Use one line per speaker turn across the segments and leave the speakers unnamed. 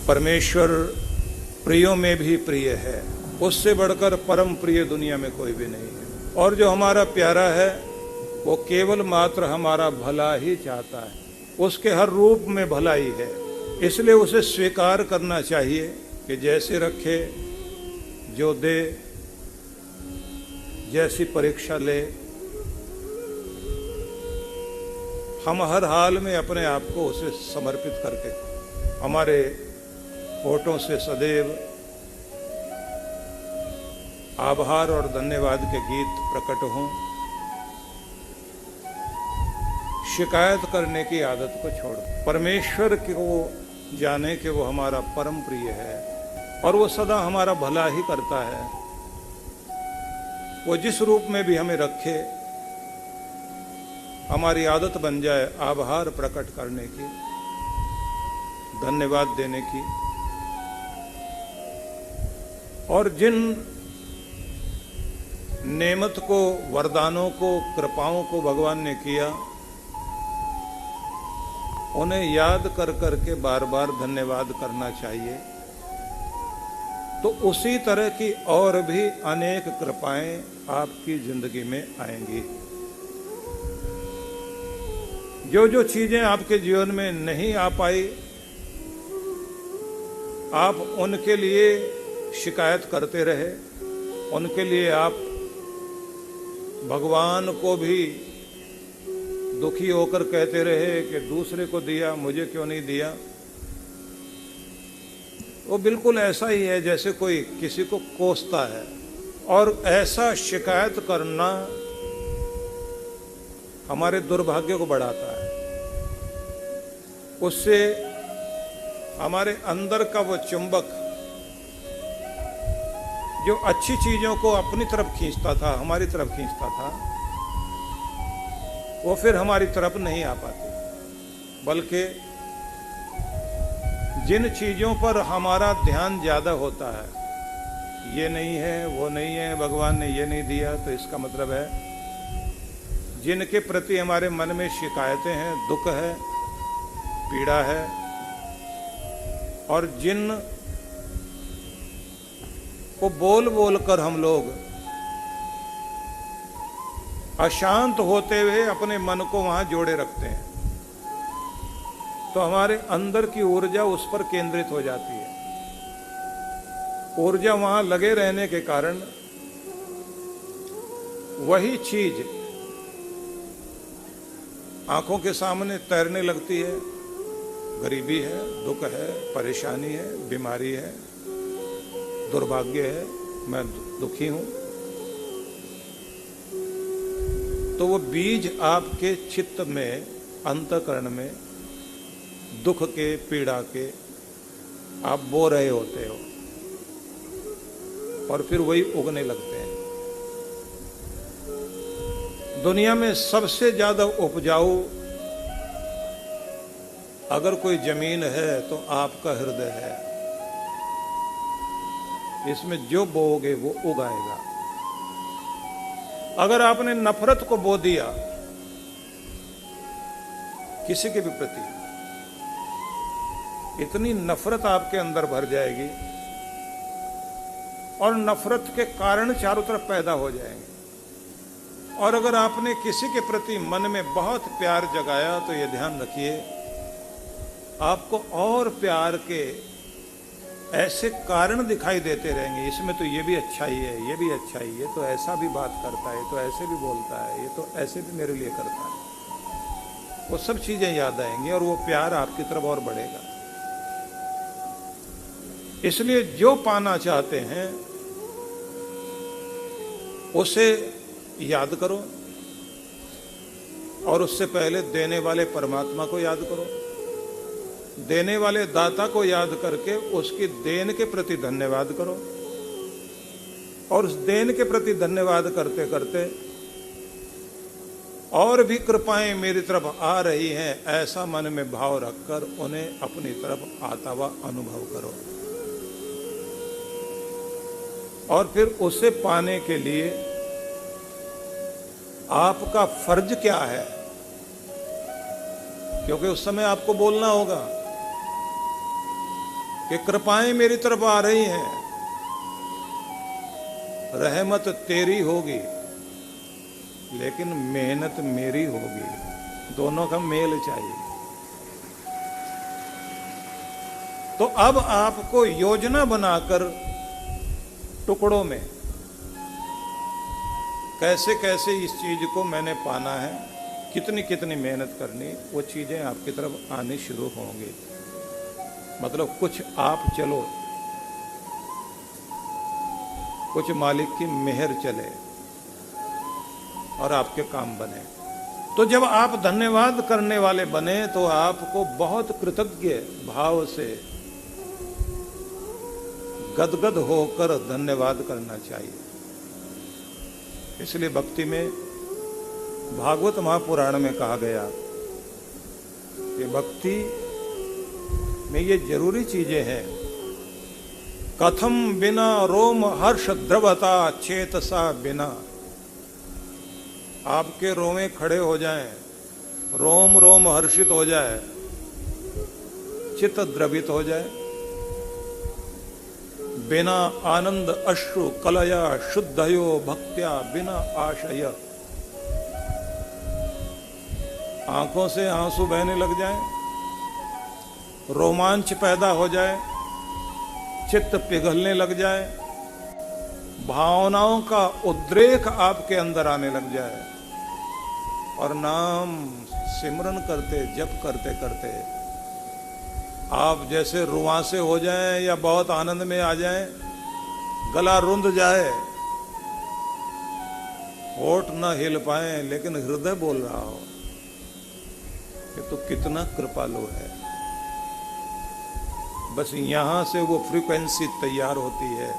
परमेश्वर प्रियों में भी प्रिय है, उससे बढ़कर परम प्रिय दुनिया में कोई भी नहीं है। और जो हमारा प्यारा है वो केवल मात्र हमारा भला ही चाहता है, उसके हर रूप में भलाई है। इसलिए उसे स्वीकार करना चाहिए कि जैसे रखे, जो दे, जैसी परीक्षा ले, हम हर हाल में अपने आप को उसे समर्पित करके हमारे होठों से सदैव आभार और धन्यवाद के गीत प्रकट हों। शिकायत करने की आदत को छोड़, परमेश्वर को जाने कि वो हमारा परम प्रिय है और वो सदा हमारा भला ही करता है। वो जिस रूप में भी हमें रखे, हमारी आदत बन जाए आभार प्रकट करने की, धन्यवाद देने की। और जिन नेमत को, वरदानों को, कृपाओं को भगवान ने किया, उन्हें याद कर करके बार बार धन्यवाद करना चाहिए। तो उसी तरह की और भी अनेक कृपाएं आपकी जिंदगी में आएंगी। जो जो चीजें आपके जीवन में नहीं आ पाई, आप उनके लिए शिकायत करते रहे, उनके लिए आप भगवान को भी दुखी होकर कहते रहे कि दूसरे को दिया, मुझे क्यों नहीं दिया। वो बिल्कुल ऐसा ही है जैसे कोई किसी को कोसता है। और ऐसा शिकायत करना हमारे दुर्भाग्य को बढ़ाता है। उससे हमारे अंदर का वो चुंबक जो अच्छी चीजों को अपनी तरफ खींचता था, हमारी तरफ खींचता था, वो फिर हमारी तरफ नहीं आ पाती। बल्कि जिन चीजों पर हमारा ध्यान ज्यादा होता है, ये नहीं है, वो नहीं है, भगवान ने ये नहीं दिया, तो इसका मतलब है जिनके प्रति हमारे मन में शिकायतें हैं, दुख है, पीड़ा है, और जिन को बोल बोल कर हम लोग अशांत होते हुए अपने मन को वहां जोड़े रखते हैं, तो हमारे अंदर की ऊर्जा उस पर केंद्रित हो जाती है। ऊर्जा वहां लगे रहने के कारण वही चीज आंखों के सामने तैरने लगती है। गरीबी है, दुख है, परेशानी है, बीमारी है, दुर्भाग्य है, मैं दुखी हूं। तो वो बीज आपके चित्त में, अंतःकरण में दुख के, पीड़ा के आप बो रहे होते हो, और फिर वही उगने लगते हैं। दुनिया में सबसे ज्यादा उपजाऊ अगर कोई जमीन है तो आपका हृदय है। इसमें जो बोओगे वो उगाएगा। अगर आपने नफरत को बो दिया किसी के भी प्रति, इतनी नफरत आपके अंदर भर जाएगी और नफरत के कारण चारों तरफ पैदा हो जाएंगे। और अगर आपने किसी के प्रति मन में बहुत प्यार जगाया तो ये ध्यान रखिए, आपको और प्यार के ऐसे कारण दिखाई देते रहेंगे। इसमें तो ये भी अच्छा ही है, ये भी अच्छा ही है, तो ऐसा भी बात करता है, तो ऐसे भी बोलता है, ये तो ऐसे भी मेरे लिए करता है। वो सब चीजें याद आएंगी और वो प्यार आपकी तरफ और बढ़ेगा। इसलिए जो पाना चाहते हैं उसे याद करो, और उससे पहले देने वाले परमात्मा को याद करो। देने वाले दाता को याद करके उसकी देन के प्रति धन्यवाद करो, और उस देन के प्रति धन्यवाद करते करते और भी कृपाएं मेरी तरफ आ रही हैं, ऐसा मन में भाव रखकर उन्हें अपनी तरफ आता हुआ अनुभव करो। और फिर उसे पाने के लिए आपका फर्ज क्या है, क्योंकि उस समय आपको बोलना होगा। कि कृपाएं मेरी तरफ आ रही हैं, रहमत तेरी होगी लेकिन मेहनत मेरी होगी, दोनों का मेल चाहिए। तो अब आपको योजना बनाकर टुकड़ों में कैसे कैसे इस चीज को मैंने पाना है, कितनी कितनी मेहनत करनी, वो चीजें आपकी तरफ आनी शुरू होंगी। मतलब कुछ आप चलो, कुछ मालिक की मेहर चले और आपके काम बने। तो जब आप धन्यवाद करने वाले बने तो आपको बहुत कृतज्ञ भाव से गदगद होकर धन्यवाद करना चाहिए। इसलिए भक्ति में भागवत महापुराण में कहा गया कि भक्ति में ये जरूरी चीजें हैं। कथम बिना रोम हर्ष द्रवता चेतसा बिना, आपके रोमे खड़े हो जाएं, रोम रोम हर्षित हो जाए, चित्त द्रवित हो जाए, बिना आनंद अश्रु कलया शुद्धयो भक्त्या बिना आशय, आंखों से आंसू बहने लग जाए, रोमांच पैदा हो जाए, चित्त पिघलने लग जाए, भावनाओं का उद्रेक आपके अंदर आने लग जाए और नाम सिमरन करते जप करते करते आप जैसे रुआंसे हो जाएं या बहुत आनंद में आ जाएं, गला रुंध जाए, होठ न हिल पाए लेकिन हृदय बोल रहा हो कि तू कितना कृपालु है। बस यहां से वो फ्रीक्वेंसी तैयार होती है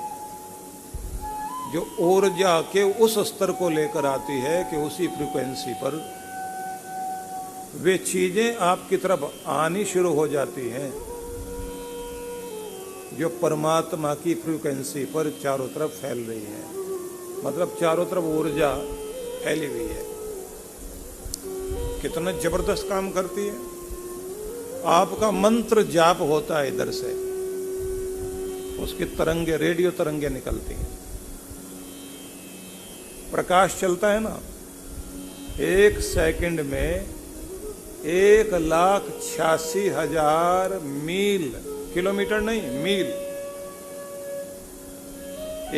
जो ऊर्जा के उस स्तर को लेकर आती है कि उसी फ्रीक्वेंसी पर वे चीजें आपकी तरफ आनी शुरू हो जाती हैं जो परमात्मा की फ्रीक्वेंसी पर चारों तरफ फैल रही है। मतलब चारों तरफ ऊर्जा फैली हुई है। कितना जबरदस्त काम करती है। आपका मंत्र जाप होता है, इधर से उसकी तरंगे, रेडियो तरंगे निकलती हैं, प्रकाश चलता है ना, 1 सेकंड में 1,86,000 मील, किलोमीटर नहीं मील,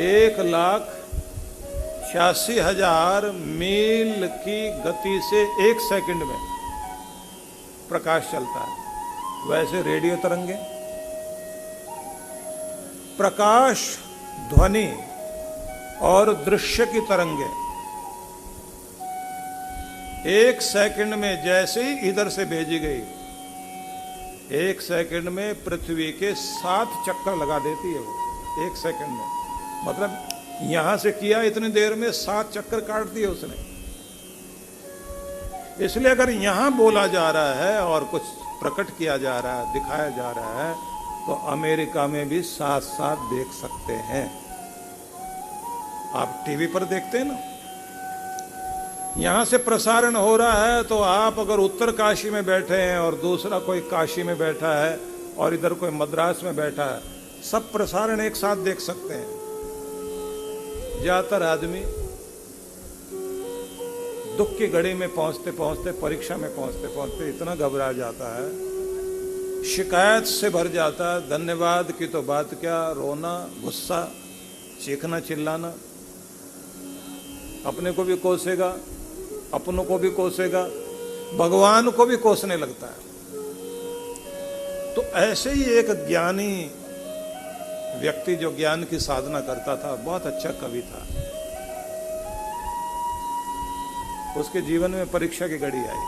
1,86,000 मील की गति से 1 सेकंड में प्रकाश चलता है। वैसे रेडियो तरंगे, प्रकाश, ध्वनि और दृश्य की तरंगे 1 सेकंड में जैसे ही इधर से भेजी गई, 1 सेकंड में पृथ्वी के 7 चक्कर लगा देती है वो 1 सेकंड में। मतलब यहां से किया इतनी देर में 7 चक्कर काट दिए उसने। इसलिए अगर यहां बोला जा रहा है और कुछ प्रकट किया जा रहा है, दिखाया जा रहा है, तो अमेरिका में भी साथ साथ देख सकते हैं। आप टीवी पर देखते हैं ना, यहां से प्रसारण हो रहा है तो आप अगर उत्तर काशी में बैठे हैं और दूसरा कोई काशी में बैठा है और इधर कोई मद्रास में बैठा है, सब प्रसारण एक साथ देख सकते हैं। ज्यादातर आदमी दुख की घड़ी में पहुंचते पहुंचते, परीक्षा में पहुंचते पहुंचते इतना घबरा जाता है, शिकायत से भर जाता है। धन्यवाद की तो बात क्या, रोना, गुस्सा, चीखना, चिल्लाना, अपने को भी कोसेगा, अपनों को भी कोसेगा, भगवान को भी कोसने लगता है। तो ऐसे ही एक ज्ञानी व्यक्ति जो ज्ञान की साधना करता था, बहुत अच्छा कवि था, उसके जीवन में परीक्षा की घड़ी आई,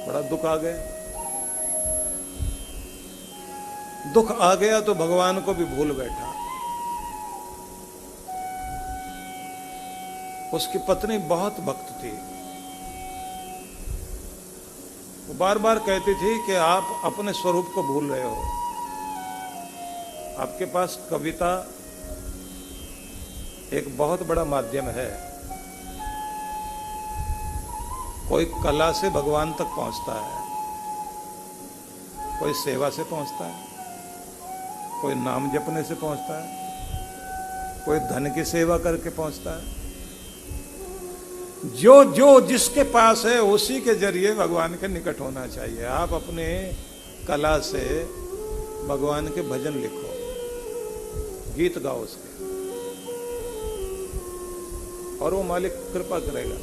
बड़ा दुख आ गया। दुख आ गया तो भगवान को भी भूल बैठा। उसकी पत्नी बहुत भक्त थी, वो बार बार कहती थी कि आप अपने स्वरूप को भूल रहे हो। आपके पास कविता एक बहुत बड़ा माध्यम है, कोई कला से भगवान तक पहुंचता है, कोई सेवा से पहुंचता है, कोई नाम जपने से पहुंचता है, कोई धन की सेवा करके पहुंचता है। जो जो जिसके पास है उसी के जरिए भगवान के निकट होना चाहिए। आप अपने कला से भगवान के भजन लिखो, गीत गाओ उसके, और वो मालिक कृपा करेगा।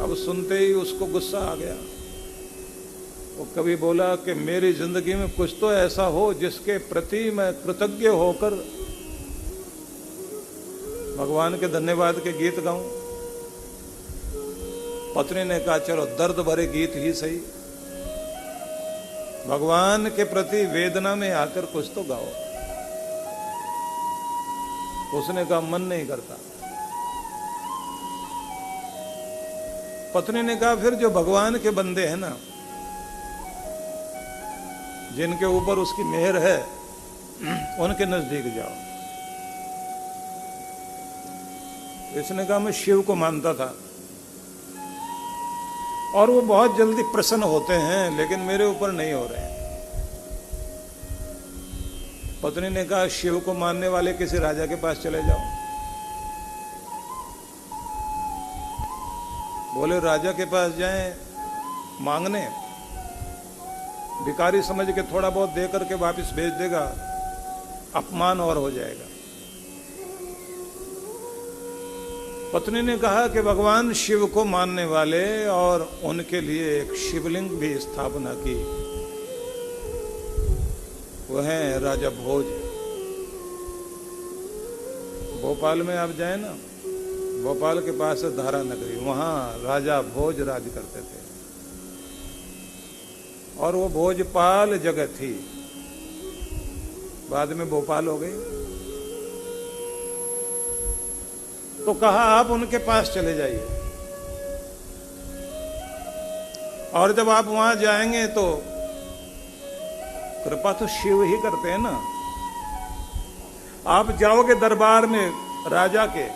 अब सुनते ही उसको गुस्सा आ गया। वो कभी बोला कि मेरी जिंदगी में कुछ तो ऐसा हो जिसके प्रति मैं कृतज्ञ होकर भगवान के धन्यवाद के गीत गाऊं। पत्नी ने कहा चलो दर्द भरे गीत ही सही, भगवान के प्रति वेदना में आकर कुछ तो गाओ। उसने कहा मन नहीं करता। पत्नी ने कहा फिर जो भगवान के बंदे हैं ना, जिनके ऊपर उसकी मेहर है, उनके नजदीक जाओ। इसने कहा मैं शिव को मानता था और वो बहुत जल्दी प्रसन्न होते हैं, लेकिन मेरे ऊपर नहीं हो रहे हैं। पत्नी ने कहा शिव को मानने वाले किसी राजा के पास चले जाओ। बोले राजा के पास जाएं मांगने, भिखारी समझ के थोड़ा बहुत दे करके वापस भेज देगा, अपमान और हो जाएगा। पत्नी ने कहा कि भगवान शिव को मानने वाले और उनके लिए एक शिवलिंग भी स्थापना की, वह है राजा भोज। भोपाल में आप जाए ना, भोपाल के पास है धारा नगरी, वहां राजा भोज राज करते थे और वो भोजपाल जगह थी, बाद में भोपाल हो गई। तो कहा आप उनके पास चले जाइए, और जब आप वहां जाएंगे तो कृपा तो शिव ही करते हैं ना। आप जाओगे दरबार में राजा के,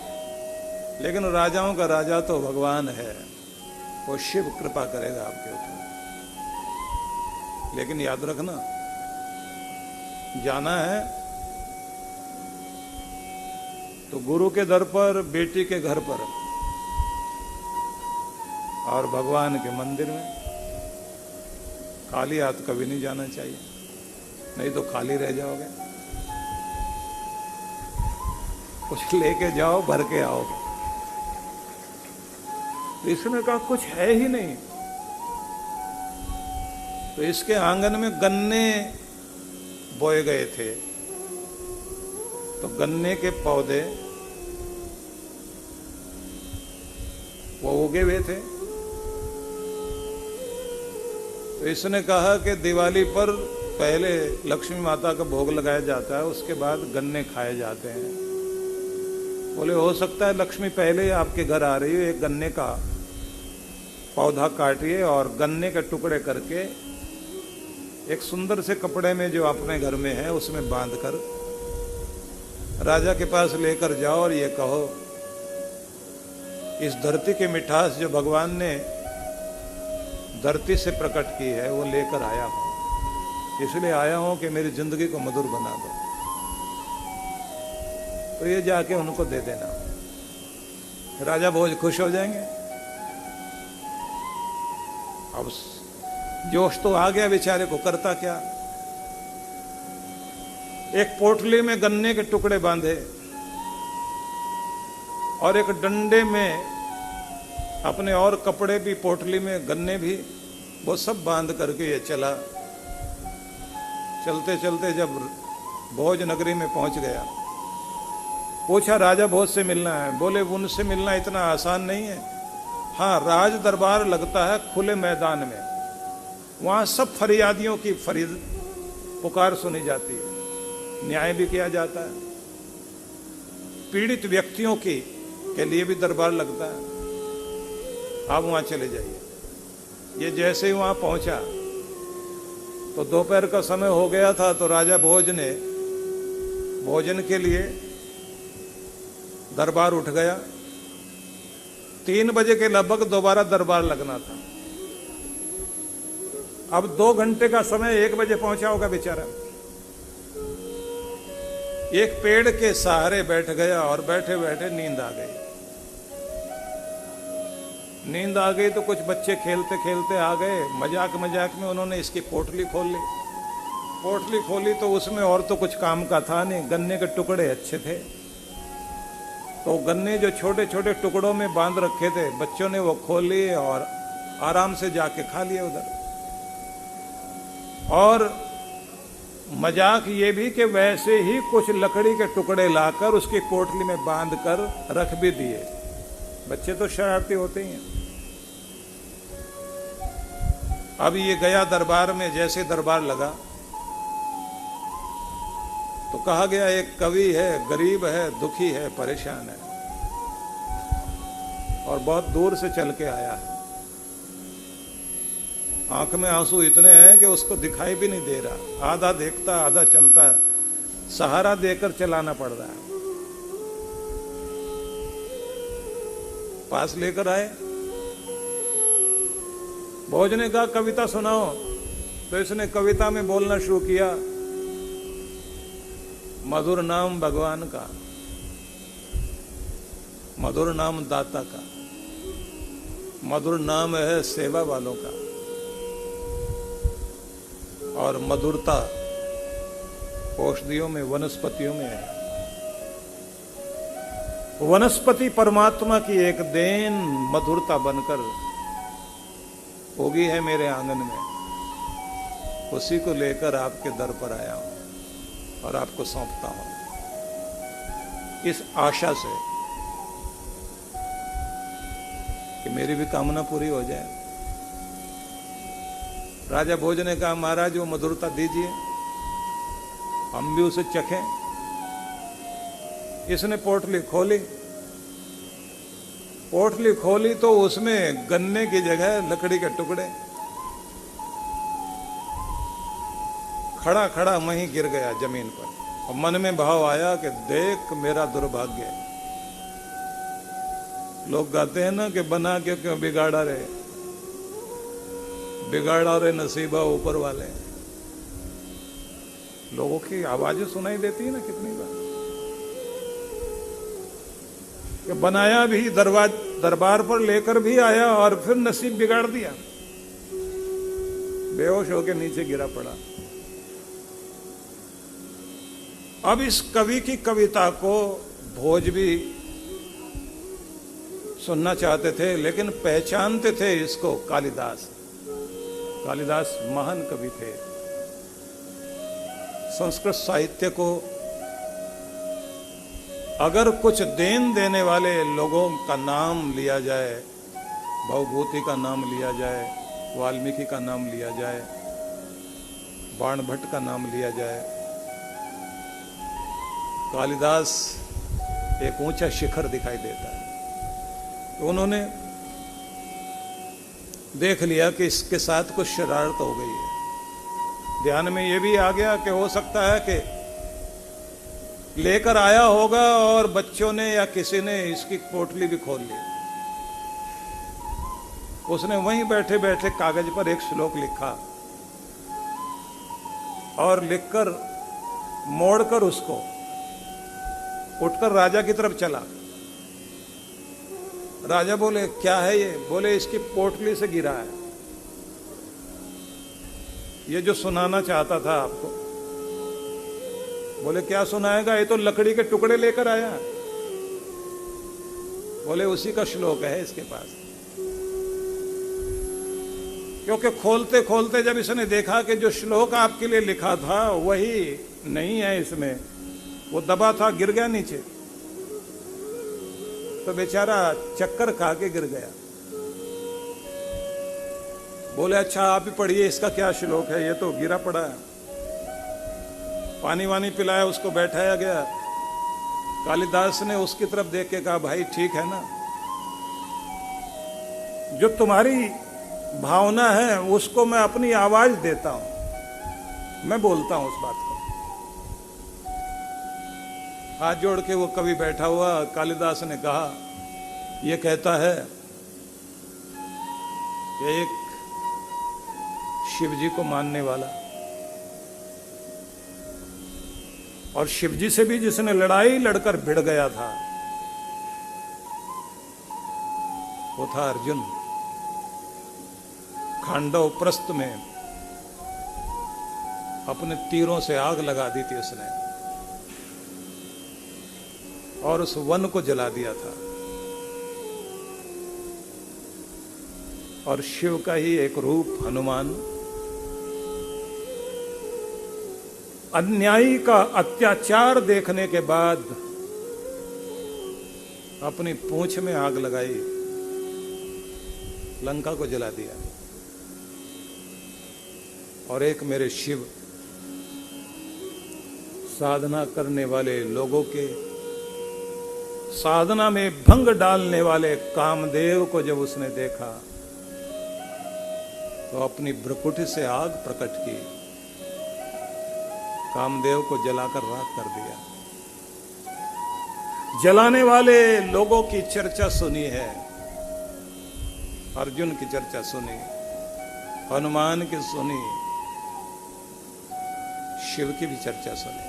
लेकिन राजाओं का राजा तो भगवान है, वो शिव कृपा करेगा आपके ऊपर। लेकिन याद रखना, जाना है तो गुरु के दर पर, बेटी के घर पर और भगवान के मंदिर में। खाली हाथ कभी नहीं जाना चाहिए, नहीं तो खाली रह जाओगे। कुछ लेके जाओ, भर के आओगे। तो इसने कहा कुछ है ही नहीं। तो इसके आंगन में गन्ने बोए गए थे, तो गन्ने के पौधे वो उगे हुए थे। तो इसने कहा कि दिवाली पर पहले लक्ष्मी माता का भोग लगाया जाता है, उसके बाद गन्ने खाए जाते हैं। बोले हो सकता है लक्ष्मी पहले ही आपके घर आ रही है, एक गन्ने का पौधा काटिए और गन्ने के टुकड़े करके एक सुंदर से कपड़े में जो अपने घर में है उसमें बांधकर राजा के पास लेकर जाओ और ये कहो इस धरती की मिठास जो भगवान ने धरती से प्रकट की है वो लेकर आया हूं, इसलिए आया हूं कि मेरी जिंदगी को मधुर बना दो। तो ये जाके उनको दे देना, राजा भोज खुश हो जाएंगे। अब जोश तो आ गया बेचारे को, करता क्या। एक पोटली में गन्ने के टुकड़े बांधे और एक डंडे में अपने और कपड़े भी, पोटली में गन्ने भी, वो सब बांध करके ये चला। चलते चलते जब भोज नगरी में पहुंच गया, पूछा राजा भोज से मिलना है। बोले उनसे मिलना इतना आसान नहीं है। हाँ, राज दरबार लगता है खुले मैदान में, वहां सब फरियादियों की फरीद पुकार सुनी जाती है, न्याय भी किया जाता है, पीड़ित व्यक्तियों के लिए भी दरबार लगता है। आप वहां चले जाइए। ये जैसे ही वहां पहुंचा तो दोपहर का समय हो गया था, तो राजा भोज ने भोजन के लिए दरबार उठ गया। 3 बजे के लगभग दोबारा दरबार लगना था। अब 2 घंटे का समय 1 बजे पहुंचा होगा बेचारा। एक पेड़ के सहारे बैठ गया और बैठे बैठे नींद आ गई। नींद आ गई तो कुछ बच्चे खेलते खेलते आ गए, मजाक मजाक में उन्होंने इसकी पोटली खोल ली। पोटली खोली तो उसमें और तो कुछ काम का था नहीं, गन्ने के टुकड़े अच्छे थे। तो गन्ने जो छोटे छोटे टुकड़ों में बांध रखे थे, बच्चों ने वो खोल लिए और आराम से जाके खा लिए उधर। और मजाक ये भी कि वैसे ही कुछ लकड़ी के टुकड़े लाकर उसकी पोटली में बांध कर रख भी दिए। बच्चे तो शरारती होते ही हैं। अब ये गया दरबार में, जैसे दरबार लगा तो कहा गया एक कवि है, गरीब है, दुखी है, परेशान है और बहुत दूर से चल के आया है। आंख में आंसू इतने हैं कि उसको दिखाई भी नहीं दे रहा, आधा देखता आधा चलता है, सहारा देकर चलाना पड़ रहा है। पास लेकर आए, भोज ने कहा कविता सुनाओ, तो इसने कविता में बोलना शुरू किया, मधुर नाम भगवान का, मधुर नाम दाता का, मधुर नाम है सेवा वालों का, और मधुरता औषधियों में, वनस्पतियों में है। वनस्पति परमात्मा की एक देन मधुरता बनकर होगी है मेरे आंगन में, उसी को लेकर आपके दर पर आया हूं और आपको सौंपता हूं इस आशा से कि मेरी भी कामना पूरी हो जाए। राजा भोज ने कहा महाराज वो मधुरता दीजिए, हम भी उसे चखें। इसने पोटली खोली, पोटली खोली तो उसमें गन्ने की जगह लकड़ी के टुकड़े। खड़ा खड़ा वहीं गिर गया जमीन पर और मन में भाव आया कि देख मेरा दुर्भाग्य। लोग गाते हैं ना कि बना के क्यों बिगाड़ा रे, बिगाड़ा रे नसीबा ऊपर वाले। लोगों की आवाजें सुनाई देती है ना कितनी बार कि बनाया भी दरबार पर लेकर भी आया और फिर नसीब बिगाड़ दिया, बेहोश होकर नीचे गिरा पड़ा। अब इस कवि की कविता को भोज भी सुनना चाहते थे, लेकिन पहचानते थे इसको कालिदास। कालिदास महान कवि थे। संस्कृत साहित्य को अगर कुछ देन देने वाले लोगों का नाम लिया जाए, भवभूति का नाम लिया जाए, वाल्मीकि का नाम लिया जाए, बाणभट्ट का नाम लिया जाए, कालिदास एक ऊंचा शिखर दिखाई देता है। तो उन्होंने देख लिया कि इसके साथ कुछ शरारत हो गई है। ध्यान में ये भी आ गया कि हो सकता है कि लेकर आया होगा और बच्चों ने या किसी ने इसकी पोटली भी खोल ली। उसने वहीं बैठे बैठे कागज पर एक श्लोक लिखा और लिखकर मोड़कर उसको उठकर राजा की तरफ चला। राजा बोले क्या है ये? बोले इसकी पोटली से गिरा है। ये जो सुनाना चाहता था आपको। बोले क्या सुनाएगा? ये तो लकड़ी के टुकड़े लेकर आया। बोले उसी का श्लोक है इसके पास। क्योंकि खोलते खोलते जब इसने देखा कि जो श्लोक आपके लिए लिखा था वही नहीं है इसमें, वो दबा था, गिर गया नीचे, तो बेचारा चक्कर खा के गिर गया। बोले अच्छा आप ही पढ़िए, इसका क्या श्लोक है, ये तो गिरा पड़ा है। पानी वानी पिलाया, उसको बैठाया गया। कालिदास ने उसकी तरफ देख के कहा भाई ठीक है ना, जो तुम्हारी भावना है उसको मैं अपनी आवाज देता हूं, मैं बोलता हूं उस बात को। हाथ जोड़ के वो कवि बैठा हुआ। कालिदास ने कहा ये कहता है कि एक शिव जी को मानने वाला, और शिव जी से भी जिसने लड़ाई लड़कर भिड़ गया था वो था अर्जुन। खांडव प्रस्थ में अपने तीरों से आग लगा दी थी उसने और उस वन को जला दिया था। और शिव का ही एक रूप हनुमान अन्यायी का अत्याचार देखने के बाद अपनी पूंछ में आग लगाई, लंका को जला दिया। और एक मेरे शिव साधना करने वाले लोगों के साधना में भंग डालने वाले कामदेव को जब उसने देखा तो अपनी भ्रुकुटी से आग प्रकट की, कामदेव को जलाकर राख कर दिया। जलाने वाले लोगों की चर्चा सुनी है, अर्जुन की चर्चा सुनी, हनुमान की सुनी, शिव की भी चर्चा सुनी,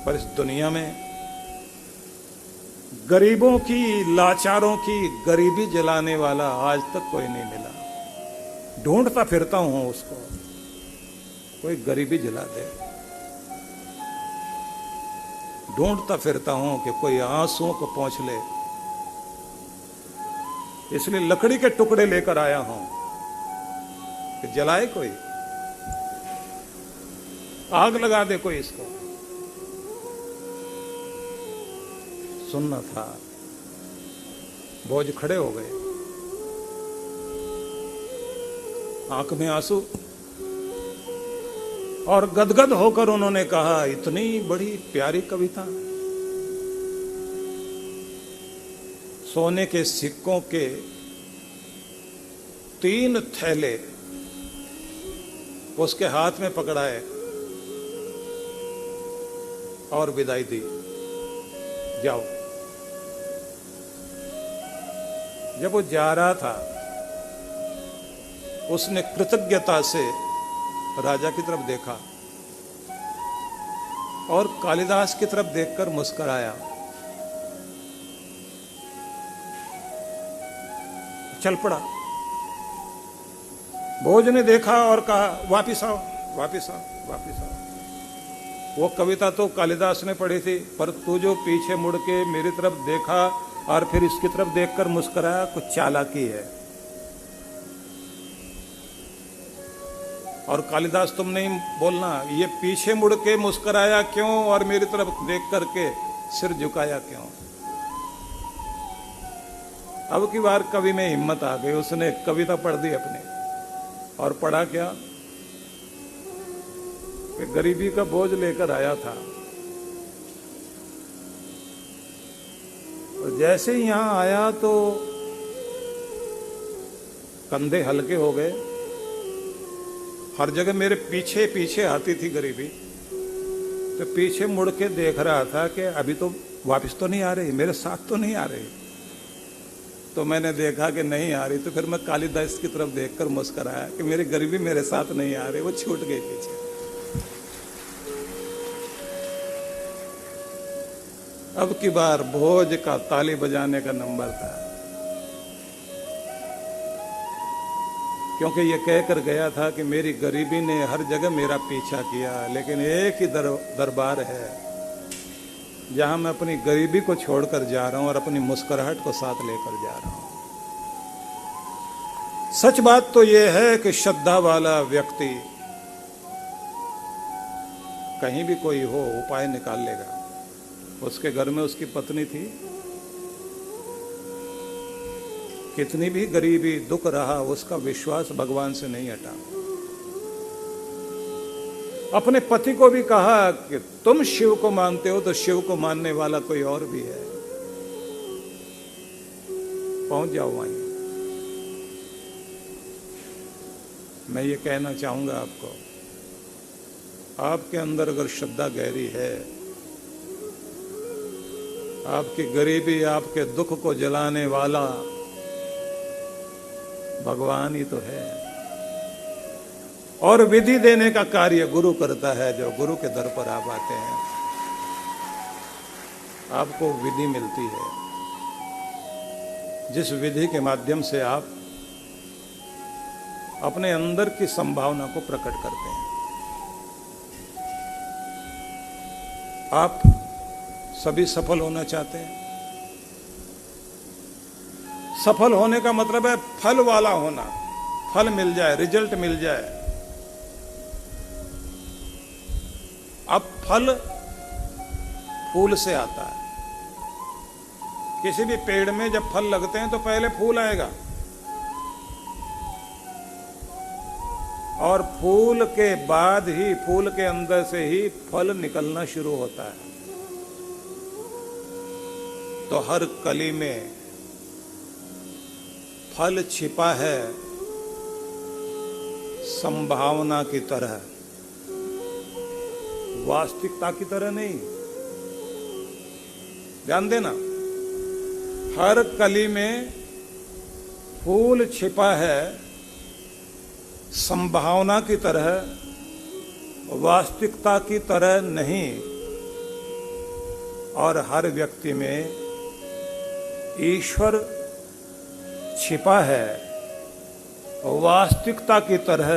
पर इस दुनिया में गरीबों की, लाचारों की गरीबी जलाने वाला आज तक कोई नहीं मिला। ढूंढता फिरता हूं उसको, कोई गरीबी जला दे। ढूंढता फिरता हूं कि कोई आंसुओं को पहुंच ले, इसलिए लकड़ी के टुकड़े लेकर आया हूं कि जलाए कोई, आग लगा दे कोई इसको। सुनना था, भोज खड़े हो गए, आंख में आंसू, और गदगद होकर उन्होंने कहा, इतनी बड़ी प्यारी कविता, सोने के सिक्कों के 3 थैले उसके हाथ में पकड़ाए और विदाई दी, जाओ। जब वो जा रहा था उसने कृतज्ञता से राजा की तरफ देखा और कालिदास की तरफ देखकर मुस्कुराया, चल पड़ा। भोज ने देखा और कहा, वापिस आओ, वापिस आओ, वापिस आओ। वो कविता तो कालिदास ने पढ़ी थी, पर तू जो पीछे मुड़ के मेरी तरफ देखा और फिर इसकी तरफ देखकर मुस्कुराया, कुछ चालाकी है। और कालिदास तुम नहीं बोलना, ये पीछे मुड़ के मुस्कुराया क्यों और मेरी तरफ देख करके सिर झुकाया क्यों। अब की बार कवि में हिम्मत आ गई, उसने कविता पढ़ दी अपनी, और पढ़ा क्या कि गरीबी का बोझ लेकर आया था, और जैसे ही यहां आया तो कंधे हल्के हो गए। हर जगह मेरे पीछे पीछे आती थी गरीबी, तो पीछे मुड़ के देख रहा था कि अभी तो वापस तो नहीं आ रही, मेरे साथ तो नहीं आ रही। तो मैंने देखा कि नहीं आ रही, तो फिर मैं कालिदास की तरफ देखकर मुस्कुराया कि मेरी गरीबी मेरे साथ नहीं आ रही, वो छूट गई पीछे। अब की बार भोज का ताली बजाने का नंबर था, क्योंकि ये कहकर गया था कि मेरी गरीबी ने हर जगह मेरा पीछा किया, लेकिन एक ही दरबार है जहां मैं अपनी गरीबी को छोड़कर जा रहा हूं और अपनी मुस्कुराहट को साथ लेकर जा रहा हूं। सच बात तो यह है कि श्रद्धा वाला व्यक्ति कहीं भी कोई हो उपाय निकाल लेगा। उसके घर में उसकी पत्नी थी, कितनी भी गरीबी दुख रहा, उसका विश्वास भगवान से नहीं हटा। अपने पति को भी कहा कि तुम शिव को मानते हो तो शिव को मानने वाला कोई और भी है, पहुंच जाओ वहीं। मैं ये कहना चाहूंगा आपको, आपके अंदर अगर श्रद्धा गहरी है, आपकी गरीबी, आपके दुख को जलाने वाला भगवान ही तो है। और विधि देने का कार्य गुरु करता है। जो गुरु के दर पर आप आते हैं, आपको विधि मिलती है, जिस विधि के माध्यम से आप अपने अंदर की संभावना को प्रकट करते हैं। आप सभी सफल होना चाहते हैं। सफल होने का मतलब है फल वाला होना, फल मिल जाए, रिजल्ट मिल जाए। अब फल फूल से आता है। किसी भी पेड़ में जब फल लगते हैं तो पहले फूल आएगा, और फूल के बाद ही, फूल के अंदर से ही फल निकलना शुरू होता है। तो हर कली में फल छिपा है, संभावना की तरह, वास्तविकता की तरह नहीं। ध्यान देना, हर कली में फूल छिपा है संभावना की तरह, वास्तविकता की तरह नहीं। और हर व्यक्ति में ईश्वर छिपा है, वास्तविकता की तरह,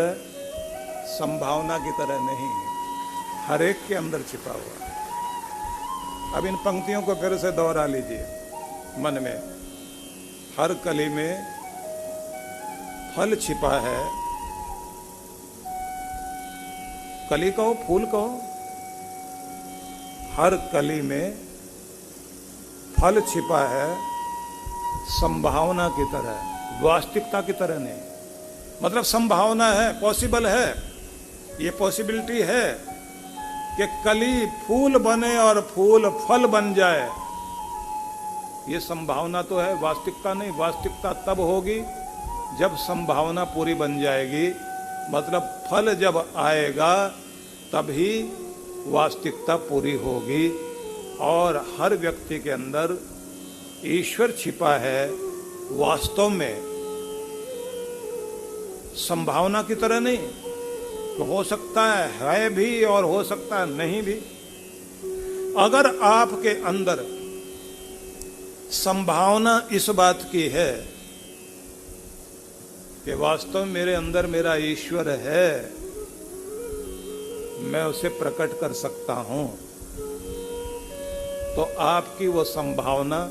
संभावना की तरह नहीं। हर एक के अंदर छिपा हुआ है। अब इन पंक्तियों को फिर से दोहरा लीजिए मन में। हर कली में फल छिपा है, कली कहो, फूल कहो, हर कली में फल छिपा है, संभावना की तरह, वास्तविकता की तरह नहीं। मतलब संभावना है, पॉसिबल है, ये पॉसिबिलिटी है कि कली फूल बने और फूल फल बन जाए। ये संभावना तो है, वास्तविकता नहीं। वास्तविकता तब होगी जब संभावना पूरी बन जाएगी। मतलब फल जब आएगा तभी वास्तविकता पूरी होगी। और हर व्यक्ति के अंदर ईश्वर छिपा है, वास्तव में, संभावना की तरह नहीं। तो हो सकता है भी और हो सकता है नहीं भी। अगर आपके अंदर संभावना इस बात की है कि वास्तव में मेरे अंदर मेरा ईश्वर है, मैं उसे प्रकट कर सकता हूं, तो आपकी वो संभावना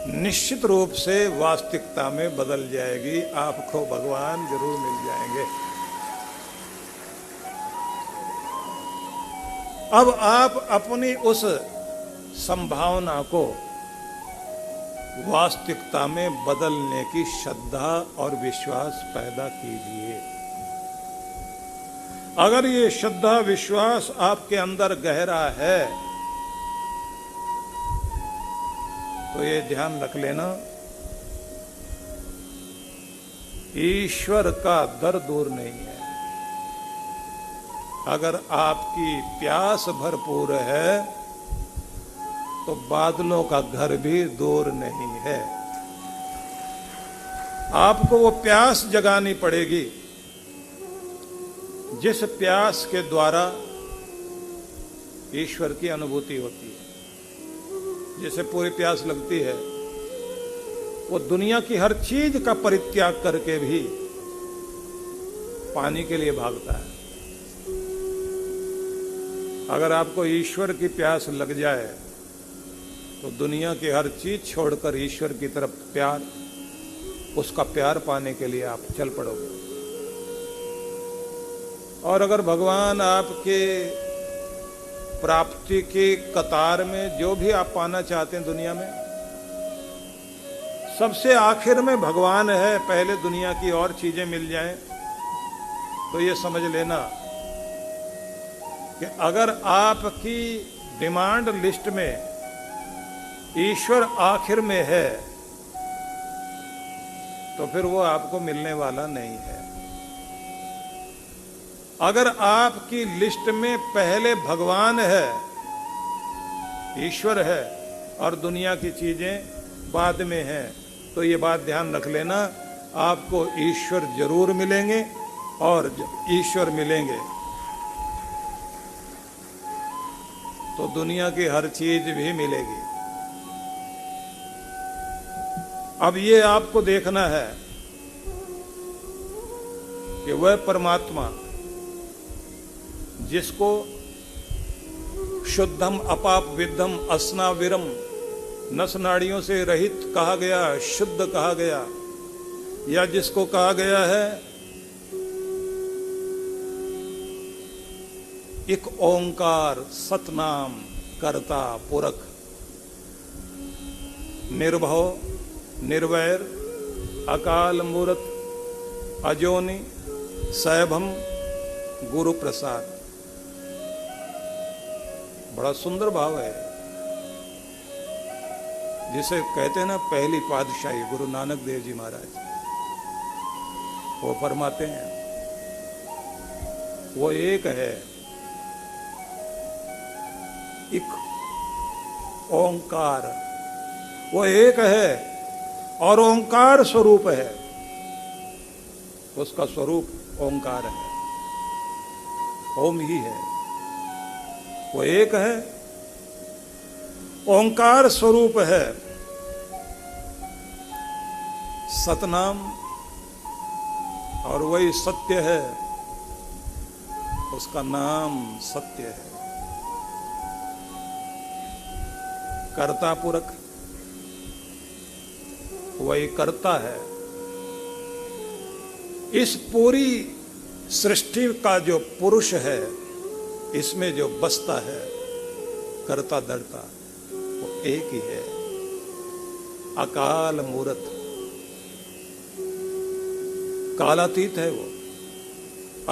निश्चित रूप से वास्तविकता में बदल जाएगी। आपको भगवान जरूर मिल जाएंगे। अब आप अपनी उस संभावना को वास्तविकता में बदलने की श्रद्धा और विश्वास पैदा कीजिए। अगर ये श्रद्धा विश्वास आपके अंदर गहरा है तो ये ध्यान रख लेना, ईश्वर का दर दूर नहीं है। अगर आपकी प्यास भरपूर है तो बादलों का घर भी दूर नहीं है। आपको वो प्यास जगानी पड़ेगी जिस प्यास के द्वारा ईश्वर की अनुभूति होती है। जैसे पूरी प्यास लगती है, वो दुनिया की हर चीज का परित्याग करके भी पानी के लिए भागता है। अगर आपको ईश्वर की प्यास लग जाए तो दुनिया की हर चीज छोड़कर ईश्वर की तरफ प्यार, उसका प्यार पाने के लिए आप चल पड़ोगे। और अगर भगवान आपके प्राप्ति की कतार में जो भी आप पाना चाहते हैं दुनिया में, सबसे आखिर में भगवान है, पहले दुनिया की और चीजें मिल जाएं, तो ये समझ लेना कि अगर आपकी डिमांड लिस्ट में ईश्वर आखिर में है तो फिर वो आपको मिलने वाला नहीं है। अगर आपकी लिस्ट में पहले भगवान है, ईश्वर है, और दुनिया की चीजें बाद में हैं, तो ये बात ध्यान रख लेना, आपको ईश्वर जरूर मिलेंगे और जब ईश्वर मिलेंगे तो दुनिया की हर चीज भी मिलेगी। अब ये आपको देखना है कि वह परमात्मा जिसको शुद्धम अपाप विद्धम असनाविरम, नस नाड़ियों से रहित कहा गया, शुद्ध कहा गया, या जिसको कहा गया है एक ओंकार सतनाम कर्ता पुरख, निर्भव निर्वैर अकाल मूरत अजोनि सैभम गुरु प्रसाद। बड़ा सुंदर भाव है, जिसे कहते हैं ना पहली पातशाही, गुरु नानक देव जी महाराज वो फरमाते हैं वो एक है, एक ओंकार, वो एक है और ओंकार स्वरूप है, उसका स्वरूप ओंकार है, ओम ही है। वो एक है, ओंकार स्वरूप है, सतनाम, और वही सत्य है, उसका नाम सत्य है। कर्ता पुरख, वही कर्ता है। इस पूरी सृष्टि का जो पुरुष है, इसमें जो बसता है कर्ता धर्ता, वो एक ही है, अकाल मूरत, कालातीत है वो,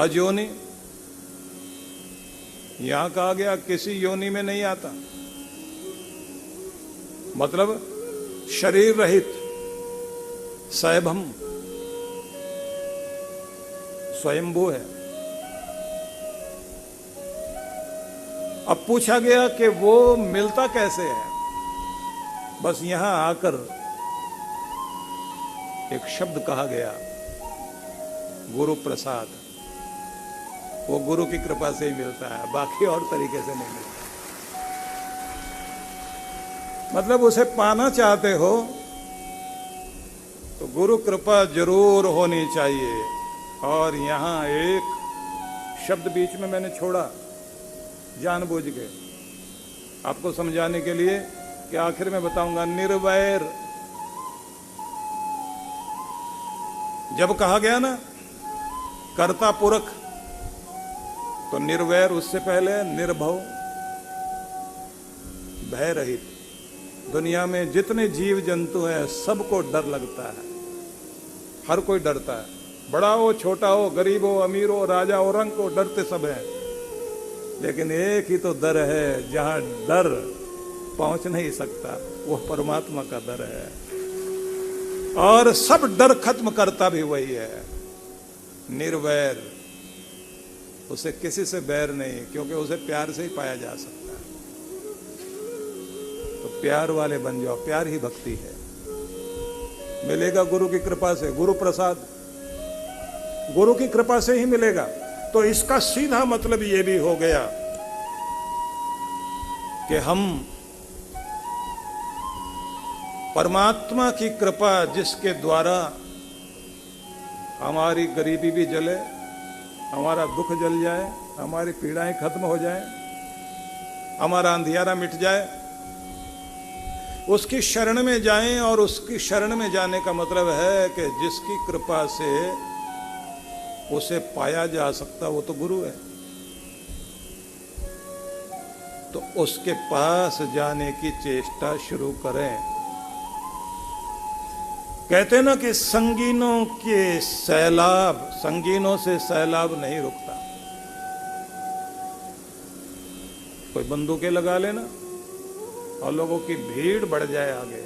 अजोनि, यहां कहा गया किसी योनि में नहीं आता, मतलब शरीर रहित, सैभम, स्वयंभू है। अब पूछा गया कि वो मिलता कैसे है, बस यहां आकर एक शब्द कहा गया, गुरु प्रसाद। वो गुरु की कृपा से ही मिलता है, बाकी और तरीके से नहीं मिलता। मतलब उसे पाना चाहते हो तो गुरु कृपा जरूर होनी चाहिए। और यहां एक शब्द बीच में मैंने छोड़ा जानबूझ के आपको समझाने के लिए कि आखिर में बताऊंगा, निर्वैर। जब कहा गया ना कर्ता पुरख, तो निर्वैर उससे पहले निर्भव, भय रहित। दुनिया में जितने जीव जंतु हैं सबको डर लगता है, हर कोई डरता है, बड़ा हो छोटा हो, गरीब हो अमीर हो, राजा हो रंक हो, डरते सब हैं। लेकिन एक ही तो डर है जहां डर पहुंच नहीं सकता, वो परमात्मा का डर है। और सब डर खत्म करता भी वही है, निर्वैर। उसे किसी से बैर नहीं, क्योंकि उसे प्यार से ही पाया जा सकता है। तो प्यार वाले बन जाओ, प्यार ही भक्ति है। मिलेगा गुरु की कृपा से, गुरु प्रसाद गुरु की कृपा से ही मिलेगा। तो इसका सीधा मतलब ये भी हो गया कि हम परमात्मा की कृपा, जिसके द्वारा हमारी गरीबी भी जले, हमारा दुख जल जाए, हमारी पीड़ाएं खत्म हो जाए, हमारा अंधियारा मिट जाए, उसकी शरण में जाएं। और उसकी शरण में जाने का मतलब है कि जिसकी कृपा से उसे पाया जा सकता, वो तो गुरु है। तो उसके पास जाने की चेष्टा शुरू करें। कहते ना कि संगीनों के सैलाब, संगीनों से सैलाब नहीं रुकता। कोई बंदूकें लगा लेना और लोगों की भीड़ बढ़ जाए आगे,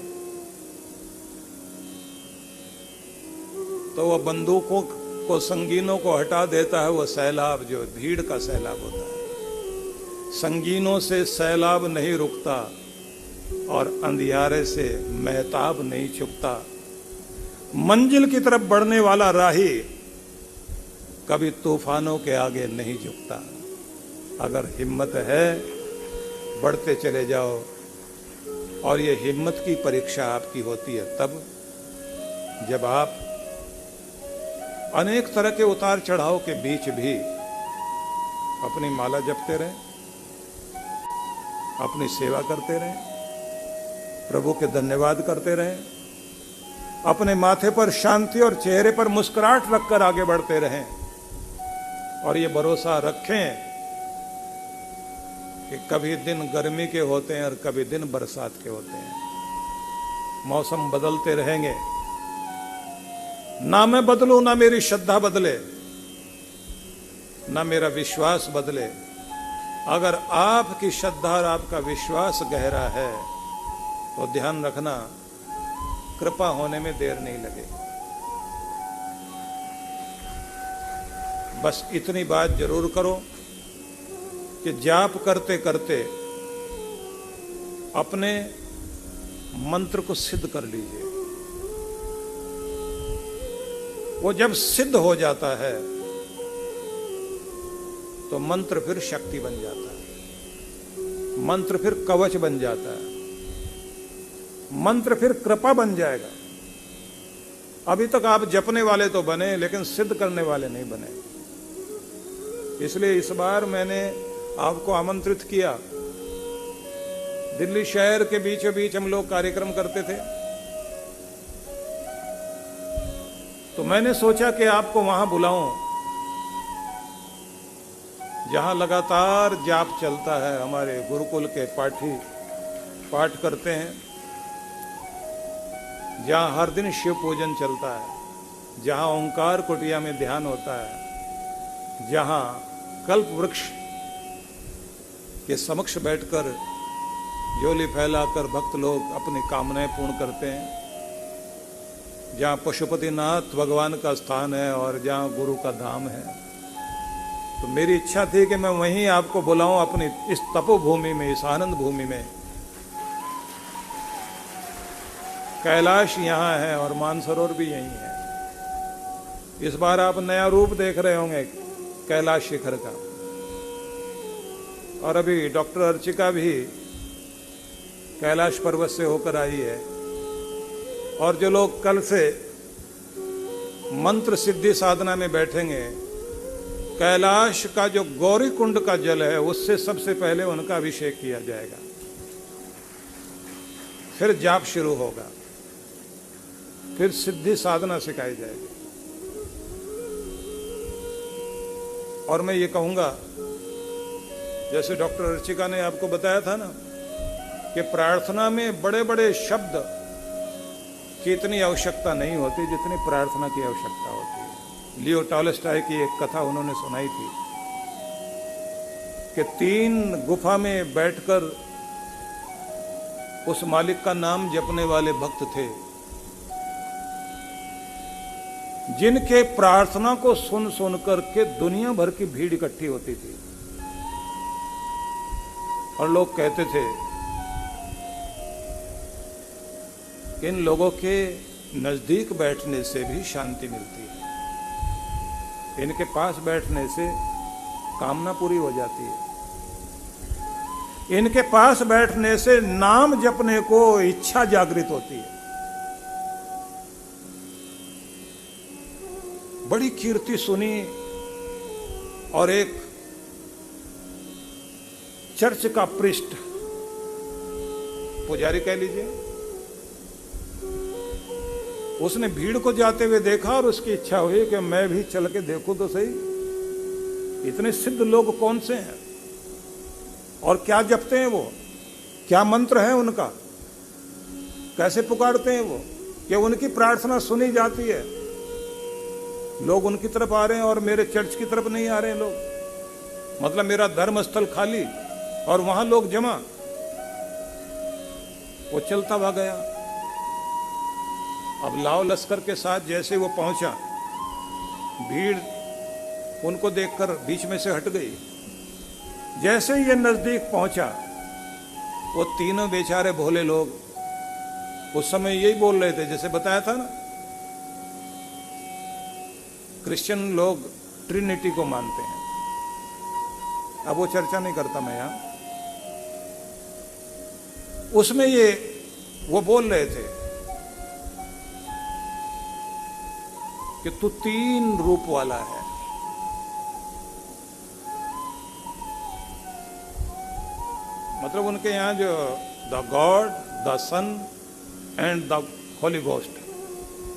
तो वह बंदूकों को, संगीनों को हटा देता है वो सैलाब, जो भीड़ का सैलाब होता है। संगीनों से सैलाब नहीं रुकता और अंधियारे से महताब नहीं छुपता। मंजिल की तरफ बढ़ने वाला राही कभी तूफानों के आगे नहीं झुकता। अगर हिम्मत है बढ़ते चले जाओ, और ये हिम्मत की परीक्षा आपकी होती है तब जब आप अनेक तरह के उतार चढ़ाव के बीच भी अपनी माला जपते रहें, अपनी सेवा करते रहें, प्रभु के धन्यवाद करते रहें, अपने माथे पर शांति और चेहरे पर मुस्कुराहट रखकर आगे बढ़ते रहें, और ये भरोसा रखें कि कभी दिन गर्मी के होते हैं और कभी दिन बरसात के होते हैं। मौसम बदलते रहेंगे, ना मैं बदलूं, ना मेरी श्रद्धा बदले, ना मेरा विश्वास बदले। अगर आपकी श्रद्धा और आपका विश्वास गहरा है तो ध्यान रखना, कृपा होने में देर नहीं लगेगी। बस इतनी बात जरूर करो कि जाप करते करते अपने मंत्र को सिद्ध कर लीजिए। वो जब सिद्ध हो जाता है तो मंत्र फिर शक्ति बन जाता है, मंत्र फिर कवच बन जाता है, मंत्र फिर कृपा बन जाएगा। अभी तक आप जपने वाले तो बने लेकिन सिद्ध करने वाले नहीं बने। इसलिए इस बार मैंने आपको आमंत्रित किया। दिल्ली शहर के बीचों बीच हम लोग कार्यक्रम करते थे, तो मैंने सोचा कि आपको वहां बुलाऊं जहां लगातार जाप चलता है। हमारे गुरुकुल के पाठी पाठ करते हैं, जहां हर दिन शिव पूजन चलता है, जहां ओंकार कुटिया में ध्यान होता है, जहां कल्प वृक्ष के समक्ष बैठकर झोली फैलाकर भक्त लोग अपनी कामनाएं पूर्ण करते हैं, जहां पशुपतिनाथ भगवान का स्थान है और जहां गुरु का धाम है। तो मेरी इच्छा थी कि मैं वहीं आपको बुलाऊं, अपनी इस तपोभूमि में, इस आनंद भूमि में। कैलाश यहाँ है और मानसरोवर भी यहीं है। इस बार आप नया रूप देख रहे होंगे कैलाश शिखर का। और अभी डॉक्टर अर्चिका भी कैलाश पर्वत से होकर आई है। और जो लोग कल से मंत्र सिद्धि साधना में बैठेंगे, कैलाश का जो गौरी कुंड का जल है उससे सबसे पहले उनका अभिषेक किया जाएगा, फिर जाप शुरू होगा, फिर सिद्धि साधना सिखाई जाएगी। और मैं ये कहूंगा, जैसे डॉक्टर अर्चिका ने आपको बताया था ना कि प्रार्थना में बड़े बड़े शब्द की इतनी आवश्यकता नहीं होती जितनी प्रार्थना की आवश्यकता होती है। लियो टॉलस्टॉय की एक कथा उन्होंने सुनाई थी कि 3 गुफा में बैठकर उस मालिक का नाम जपने वाले भक्त थे, जिनके प्रार्थना को सुन सुन करके दुनिया भर की भीड़ इकट्ठी होती थी। और लोग कहते थे कि इन लोगों के नजदीक बैठने से भी शांति मिलती है, इनके पास बैठने से कामना पूरी हो जाती है, इनके पास बैठने से नाम जपने को इच्छा जागृत होती है। बड़ी कीर्ति सुनी और एक चर्च का प्रिस्ट, पुजारी कह लीजिए, उसने भीड़ को जाते हुए देखा और उसकी इच्छा हुई कि मैं भी चल के देखूं तो सही, इतने सिद्ध लोग कौन से हैं और क्या जपते हैं वो, क्या मंत्र है उनका, कैसे पुकारते हैं वो, कि उनकी प्रार्थना सुनी जाती है। लोग उनकी तरफ आ रहे हैं और मेरे चर्च की तरफ नहीं आ रहे हैं लोग, मतलब मेरा धर्म स्थल खाली और वहां लोग जमा। वो चलता हुआ गया। अब लाव लश्कर के साथ जैसे वो पहुंचा, भीड़ उनको देखकर बीच में से हट गई। जैसे ही ये नजदीक पहुंचा, वो तीनों बेचारे भोले लोग उस समय यही बोल रहे थे, जैसे बताया था ना, क्रिश्चियन लोग ट्रिनिटी को मानते हैं। अब वो चर्चा नहीं करता मैं यहां। उसमें ये वो बोल रहे थे कि तू 3 रूप वाला है। मतलब उनके यहां जो the God, the Son and the Holy Ghost,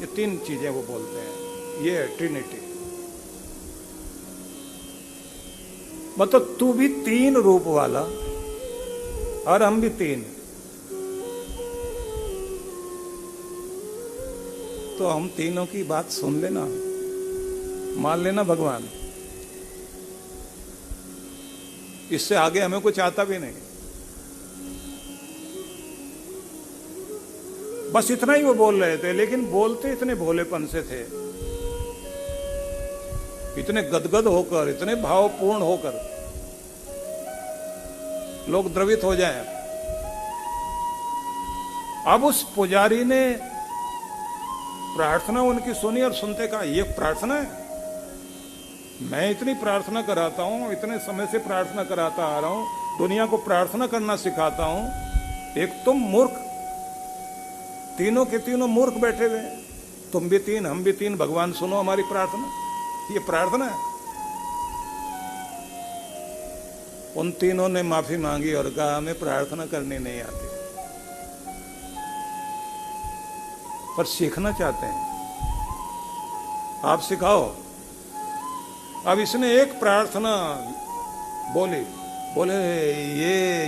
ये 3 चीजें वो बोलते हैं, ये है ट्रिनिटी। मतलब तू भी 3 रूप वाला और हम भी 3, तो हम तीनों की बात सुन लेना, मान लेना भगवान। इससे आगे हमें कुछ आता भी नहीं। बस इतना ही वो बोल रहे थे, लेकिन बोलते इतने भोलेपन से थे, इतने गदगद होकर, इतने भावपूर्ण होकर, लोग द्रवित हो जाएं। अब उस पुजारी ने प्रार्थना उनकी सुनी और सुनते कहा, ये प्रार्थना है? मैं इतनी प्रार्थना कराता हूं, इतने समय से प्रार्थना कराता आ रहा हूं, दुनिया को प्रार्थना करना सिखाता हूं, एक तुम मूर्ख, तीनों के तीनों मूर्ख बैठे हुए, तुम भी 3 हम भी 3, भगवान सुनो हमारी प्रार्थना, ये प्रार्थना है? उन तीनों ने माफी मांगी और कहा हमें प्रार्थना करनी नहीं आती, पर सीखना चाहते हैं, आप सिखाओ। अब इसने एक प्रार्थना बोले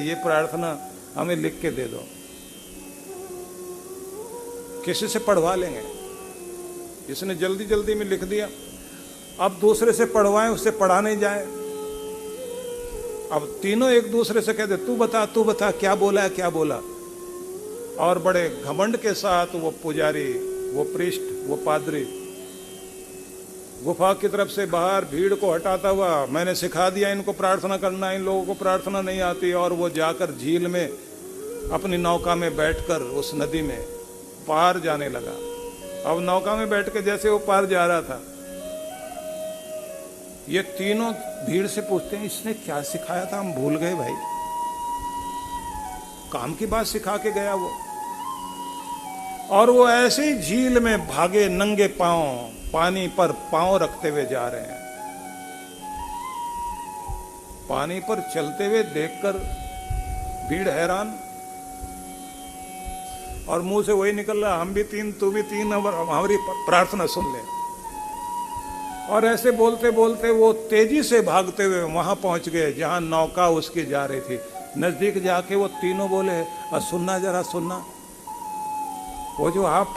ये प्रार्थना हमें लिख के दे दो, किसी से पढ़वा लेंगे। इसने जल्दी जल्दी में लिख दिया। अब दूसरे से पढ़वाएं, उससे पढ़ा नहीं जाए। अब तीनों एक दूसरे से कहते तू बता क्या बोला है, क्या बोला। और बड़े घमंड के साथ वो पुजारी, वो प्रीस्ट, वो पादरी गुफा की तरफ से बाहर भीड़ को हटाता हुआ, मैंने सिखा दिया इनको प्रार्थना करना, इन लोगों को प्रार्थना नहीं आती, और वो जाकर झील में अपनी नौका में बैठकर उस नदी में पार जाने लगा। अब नौका में बैठ के जैसे वो पार जा रहा था, ये तीनों भीड़ से पूछते हैं इसने क्या सिखाया था, हम भूल गए भाई, काम की बात सिखा के गया वो। और वो ऐसे ही झील में भागे नंगे पांव, पानी पर पांव रखते हुए जा रहे हैं। पानी पर चलते हुए देखकर भीड़ हैरान, और मुंह से वही निकल रहा, हम भी 3 तू भी 3, हमारी प्रार्थना सुन ले। और ऐसे बोलते बोलते वो तेजी से भागते हुए वहां पहुंच गए जहां नौका उसकी जा रही थी। नजदीक जाके वो तीनों बोले, सुनना जरा सुनना, वो जो आप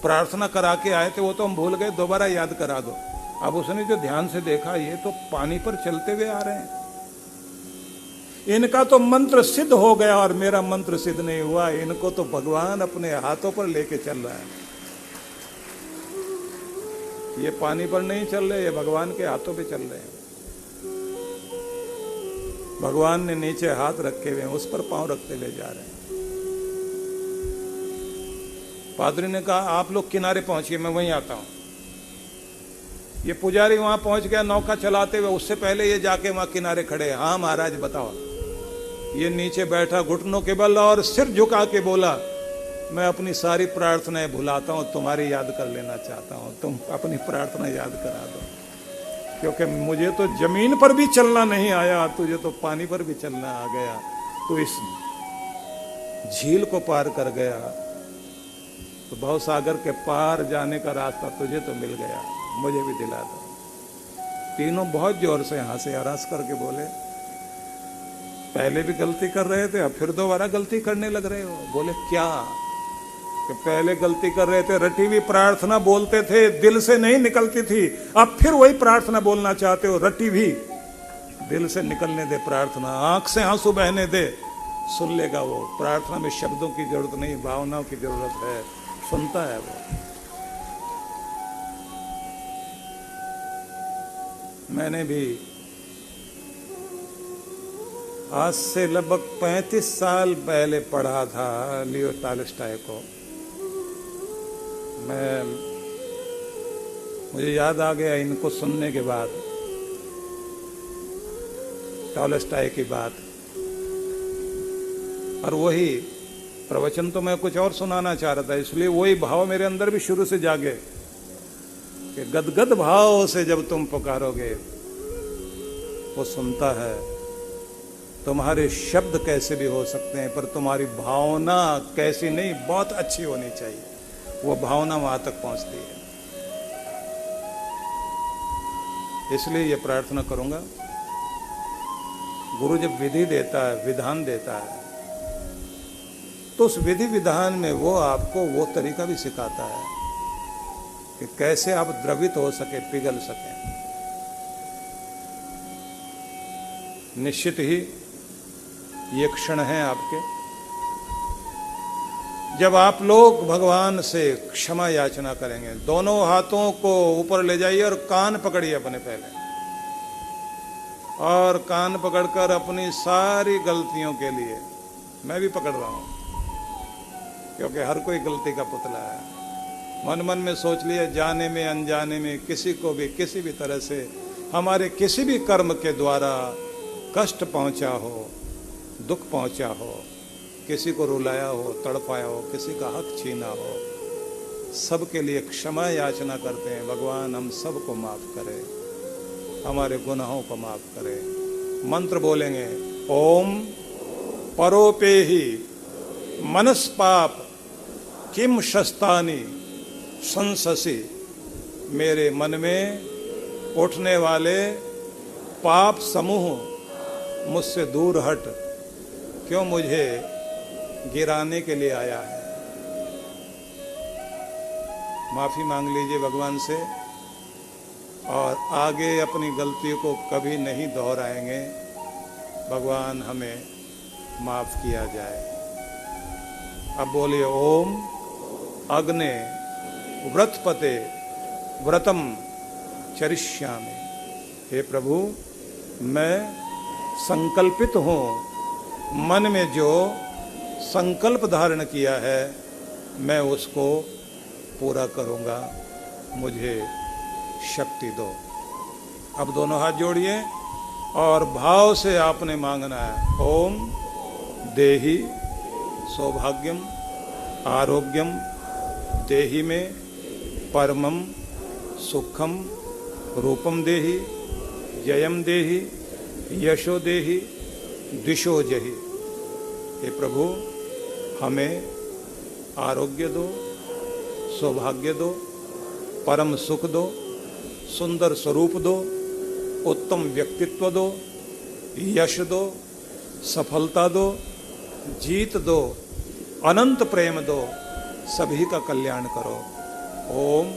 प्रार्थना करा के आए थे वो तो हम भूल गए, दोबारा याद करा दो। अब उसने जो ध्यान से देखा, ये तो पानी पर चलते हुए आ रहे हैं, इनका तो मंत्र सिद्ध हो गया और मेरा मंत्र सिद्ध नहीं हुआ, इनको तो भगवान अपने हाथों पर लेके चल रहा है। ये पानी पर नहीं चल रहे, ये भगवान के हाथों पे चल रहे हैं। भगवान ने नीचे हाथ रखे हुए हैं, उस पर पांव रखते हुए जा रहे हैं। पादरी ने कहा आप लोग किनारे पहुंचिए, मैं वहीं आता हूं। ये पुजारी वहां पहुंच गया नौका चलाते हुए, उससे पहले ये जाके वहां किनारे खड़े। हाँ महाराज बताओ। ये नीचे बैठा घुटनों के बल और सिर झुका के बोला, मैं अपनी सारी प्रार्थनाएं भुलाता हूं, तुम्हारी याद कर लेना चाहता हूं, तुम अपनी प्रार्थना याद करा दो, क्योंकि मुझे तो जमीन पर भी चलना नहीं आया, तुझे तो पानी पर भी चलना आ गया, तो इस झील को पार कर गया, तो भव सागर के पार जाने का रास्ता तुझे तो मिल गया, मुझे भी दिला दो। तीनों बहुत जोर से हंसे, हरास करके बोले, पहले भी गलती कर रहे थे, अब फिर दोबारा गलती करने लग रहे हो। बोले क्या? कि पहले गलती कर रहे थे, रटी हुई प्रार्थना बोलते थे, दिल से नहीं निकलती थी, अब फिर वही प्रार्थना बोलना चाहते हो, रटी भी, दिल से निकलने दे प्रार्थना, आंख से आंसू बहने दे, सुन लेगा वो। प्रार्थना में शब्दों की जरूरत नहीं, भावनाओं की जरूरत है, सुनता है वो। मैंने भी आज से लगभग 35 साल पहले पढ़ा था लियो टॉलस्टॉय को। मैं मुझे याद आ गया इनको सुनने के बाद टॉलस्टॉय की बात, और वही प्रवचन तो मैं कुछ और सुनाना चाह रहा था, इसलिए वही भाव मेरे अंदर भी शुरू से जागे कि गदगद भाव से जब तुम पुकारोगे वो सुनता है। तुम्हारे शब्द कैसे भी हो सकते हैं, पर तुम्हारी भावना कैसी नहीं, बहुत अच्छी होनी चाहिए, वो भावना वहां तक पहुंचती है। इसलिए ये प्रार्थना करूंगा, गुरु जब विधि देता है, विधान देता है, तो उस विधि विधान में वो आपको वो तरीका भी सिखाता है कि कैसे आप द्रवित हो सके, पिघल सके। निश्चित ही ये क्षण है आपके, जब आप लोग भगवान से क्षमा याचना करेंगे। दोनों हाथों को ऊपर ले जाइए और कान पकड़िए अपने पहले, और कान पकड़कर अपनी सारी गलतियों के लिए, मैं भी पकड़ रहा हूं क्योंकि हर कोई गलती का पुतला है। मन मन में सोच लिया, जाने में अनजाने में किसी को भी किसी भी तरह से हमारे किसी भी कर्म के द्वारा कष्ट पहुंचा हो, दुख पहुंचा हो, किसी को रुलाया हो, तड़पाया हो, किसी का हक छीना हो, सबके लिए क्षमा याचना करते हैं। भगवान हम सबको माफ करे, हमारे गुनाहों को माफ करे। मंत्र बोलेंगे, ओम परोपेहि मनस्पाप किम शस्तानि संससि। मेरे मन में उठने वाले पाप समूह मुझसे दूर हट, क्यों मुझे गिराने के लिए आया है। माफी मांग लीजिए भगवान से, और आगे अपनी गलतियों को कभी नहीं दोहराएंगे। भगवान हमें माफ किया जाए। अब बोलिए, ओम अग्ने व्रतपते व्रतम चरिष्यामि। हे प्रभु, मैं संकल्पित हूँ, मन में जो संकल्प धारण किया है मैं उसको पूरा करूँगा, मुझे शक्ति दो। अब दोनों हाथ जोड़िए और भाव से आपने मांगना है, ओम देहि सौभाग्यम आरोग्यम देहि में परमम सुखम रूपम देहि जयम देहि यशो देहि दिशो जहि। हे प्रभु, हमें आरोग्य दो, सौभाग्य दो, परम सुख दो, सुंदर स्वरूप दो, उत्तम व्यक्तित्व दो, यश दो, सफलता दो, जीत दो, अनंत प्रेम दो, सभी का कल्याण करो। ओम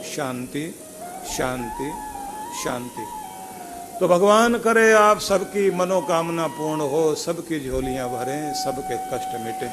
शांति शांति शांति। तो भगवान करे आप सबकी मनोकामना पूर्ण हो, सबकी झोलियां भरें, सबके कष्ट मिटें।